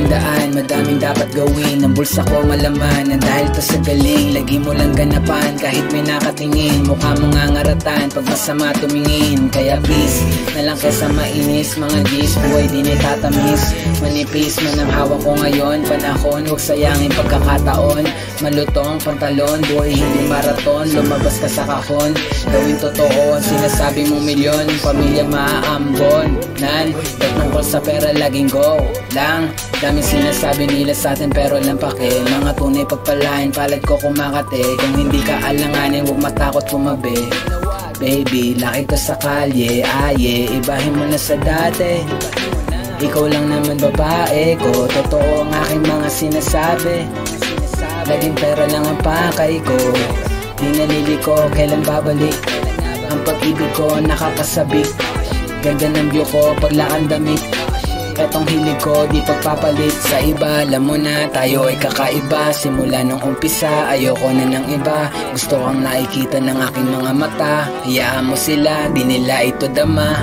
madaming daan, madaming dapat gawin. Ang bulsa ko malaman, na dahil to sa galing. Lagi mo lang ganapan, kahit may nakatingin. Mukha mo nga ngaratan, pag masama tumingin. Kaya please, nalang kesa mainis. Mga G's, buhay din ay tatamis. Manipis man ang hawak ko ngayon. Panahon, huwag sayangin pagkakataon. Malutong pantalon, buhay hindi maraton. Lumabas ka sa kahon, gawin totoo. Sinasabi mong milyon, pamilya maaambon. Tungkol sa pera laging go lang. Daming sinasabi nila sa atin pero lang pake. Mga tunay pagpalain, palad ko kumakate. Kung hindi ka alanganin, huwag matakot kumabi. Baby, laki ka sa kalye, aye, ibahin mo na sa dati. Ikaw lang naman babae ko, totoo ang aking mga sinasabi. Laging pera lang ang pakay ko, di naliliko, kailan babalik. Ang pag-ibig ko nakakasabik, ganda ng view ko paglakan damit. Etong hilig ko di pagpapalit sa iba. Alam mo na tayo ay kakaiba. Simula nung umpisa ayoko na ng iba. Gusto kang nakikita ng aking mga mata. Hayaan mo sila, di nila ito dama.